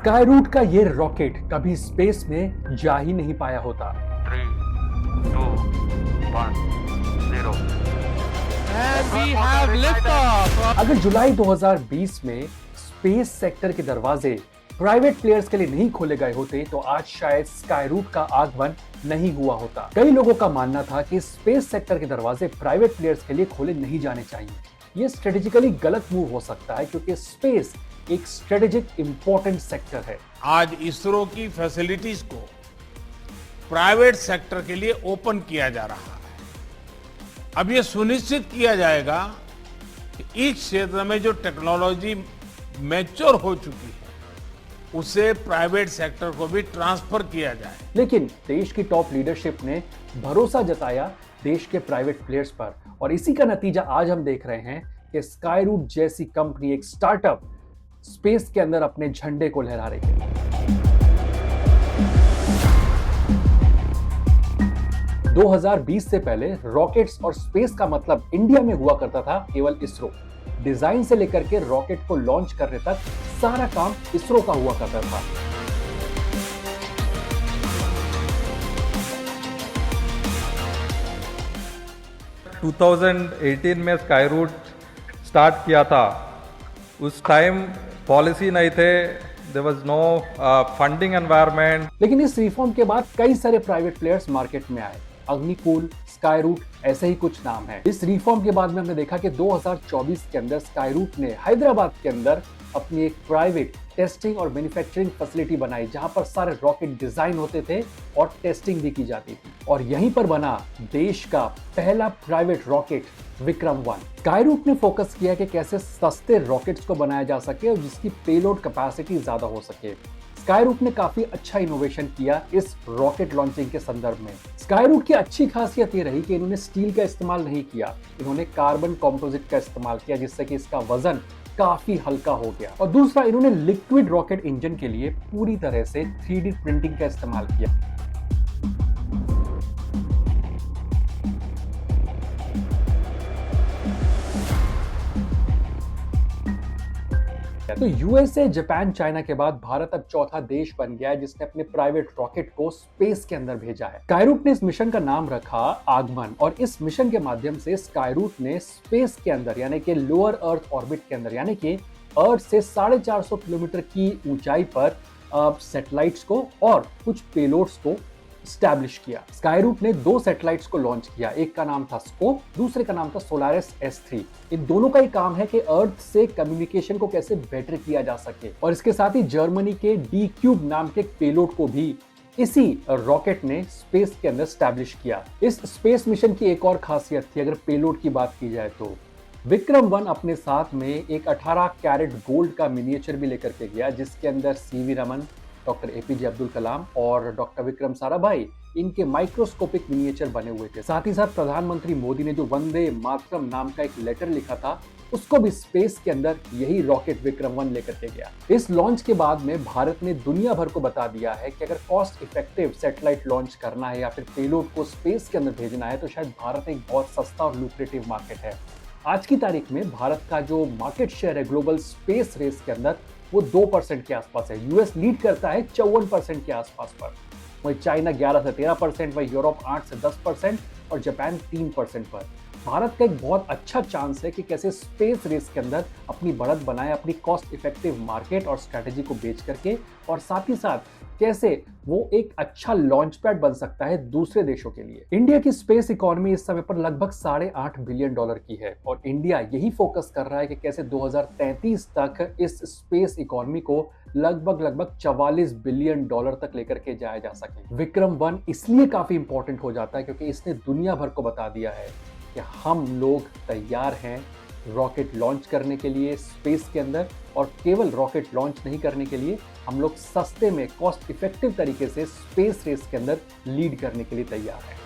Skyroot का ये rocket कभी स्पेस में जा ही नहीं पाया होता। 3, 2, 1, 0. And we have liftoff. अगर जुलाई 2020 में स्पेस सेक्टर के दरवाजे प्राइवेट प्लेयर्स के लिए नहीं खोले गए होते तो आज शायद स्काईरूट का आगमन नहीं हुआ होता। कई लोगों का मानना था कि स्पेस सेक्टर के दरवाजे प्राइवेट प्लेयर्स के लिए खोले नहीं जाने चाहिए। ये स्ट्रेटेजिकली गलत मूव हो सकता है क्योंकि स्पेस एक स्ट्रेटेजिक इंपॉर्टेंट सेक्टर है। आज इसरो की फैसिलिटीज को प्राइवेट सेक्टर के लिए ओपन किया जा रहा है। अब यह सुनिश्चित किया जाएगा कि इस क्षेत्र में जो टेक्नोलॉजी मैच्योर हो चुकी है उसे प्राइवेट सेक्टर को भी ट्रांसफर किया जाए। लेकिन देश की टॉप लीडरशिप ने भरोसा जताया देश के प्राइवेट प्लेयर्स पर और इसी का नतीजा आज हम देख रहे हैं कि स्काईरूट जैसी कंपनी, एक स्टार्टअप, स्पेस के अंदर अपने झंडे को लहरा रही है। – 2020 से पहले रॉकेट्स और स्पेस का मतलब इंडिया में हुआ करता था केवल इसरो। डिजाइन से लेकर के रॉकेट को लॉन्च करने तक सारा काम इसरो का हुआ करता था। – 2018 में स्काईरूट स्टार्ट किया था। उस टाइम पॉलिसी नहीं थे, there was no funding environment. लेकिन इस रिफॉर्म के बाद कई सारे प्राइवेट प्लेयर्स मार्केट में आए। अग्निकूल, स्काईरूट, ऐसे ही कुछ नाम है। इस रिफॉर्म के बाद में हमने देखा कि 2024 के अंदर स्काईरूट ने हैदराबाद के अंदर अपनी एक प्राइवेट टेस्टिंग और मैन्युफैक्चरिंग फैसिलिटी बनाई जहां पर सारे रॉकेट डिजाइन होते थे और टेस्टिंग भी की जाती थी। और यहीं पर बना देश का पहला प्राइवेट रॉकेट विक्रम-1। स्काईरूट ने फोकस किया कि कैसे सस्ते रॉकेट्स को बनाया जा सके और जिसकी पेलोड कैपेसिटी ज्यादा हो सके। स्काईरूट ने काफी अच्छा इनोवेशन किया इस रॉकेट लॉन्चिंग के संदर्भ में। स्काईरूट की अच्छी खासियत ये रही कि इन्होंने स्टील का इस्तेमाल नहीं किया, इन्होंने कार्बन कंपोजिट का इस्तेमाल किया जिससे कि इसका वजन काफी हल्का हो गया। और दूसरा, इन्होंने लिक्विड रॉकेट इंजन के लिए पूरी तरह से 3D प्रिंटिंग का इस्तेमाल किया। तो यूएसए, जापान, चाइना के बाद भारत अब चौथा देश बन गया है जिसने अपने प्राइवेट रॉकेट को स्पेस के अंदर भेजा है। स्काईरूट ने इस मिशन का नाम रखा आगमन और इस मिशन के माध्यम से स्काईरूट ने स्पेस के अंदर यानी कि लोअर अर्थ ऑर्बिट के अंदर यानी कि अर्थ से 450 किलोमीटर की ऊंचाई पर सैटेलाइट्स को और कुछ पेलोड्स को स्टैब्लिश किया। स्काईरूट ने 2 सैटेलाइट्स को लॉन्च किया, एक का नाम था स्कोप, दूसरे का नाम था सोलारिस S3। इन दोनों का ही काम है कि अर्थ से कम्युनिकेशन को कैसे बेटर किया जा सके। और इसके साथ ही जर्मनी के D-Cube नाम के पेलोड को भी इसी रॉकेट ने स्पेस के अंदर स्टैब्लिश किया। इस स्पेस मिशन की एक और खासियत थी, अगर पेलोड की बात की जाए तो विक्रम-1 अपने साथ में एक 18 कैरेट गोल्ड का मिनिएचर भी लेकर के गया जिसके अंदर C V Raman, doctor APJ Abdul Kalam और डॉक्टर विक्रम साराभाई इनके माइक्रोस्कोपिक मिनिएचर बने हुए थे। साथ ही साथ प्रधानमंत्री मोदी ने जो वंदे मातरम नाम का एक लेटर लिखा था उसको भी स्पेस के अंदर यही रॉकेट विक्रम-1 लेकर के गया। इस लॉन्च के बाद में भारत ने दुनिया भर को बता दिया है कि अगर कॉस्ट इफेक्टिव सैटेलाइट लॉन्च करना है या फिर पेलोड को स्पेस के अंदर भेजना है तो शायद भारत एक बहुत सस्ता और लुक्रेटिव मार्केट है। आज की तारीख में भारत का जो मार्केट शेयर है ग्लोबल स्पेस रेस के अंदर वो 2% के आसपास है। यूएस लीड करता है 54% के आसपास पर, वही चाइना 11 से 13%, वही यूरोप 8 से 10% और जापान 3% पर। भारत का एक बहुत अच्छा चांस है कि कैसे स्पेस रेस के अंदर अपनी बढ़त बनाए, अपनी कॉस्ट इफेक्टिव मार्केट और स्ट्रेटेजी को बेच करके, और साथ ही साथ कैसे वो एक अच्छा लॉन्च पैड बन सकता है दूसरे देशों के लिए। इंडिया की स्पेस इकोनॉमी इस समय पर लगभग $8.5 बिलियन की है और इंडिया यही फोकस कर रहा है कि कैसे 2033 तक इस स्पेस इकोनॉमी को लगभग 44 बिलियन डॉलर तक लेकर के जाया जा सके। विक्रम-1 इसलिए काफी इंपॉर्टेंट हो जाता है क्योंकि इसने दुनिया भर को बता दिया है कि हम लोग तैयार हैं रॉकेट लॉन्च करने के लिए स्पेस के अंदर, और केवल रॉकेट लॉन्च नहीं करने के लिए हम लोग सस्ते में कॉस्ट इफेक्टिव तरीके से स्पेस रेस के अंदर लीड करने के लिए तैयार हैं।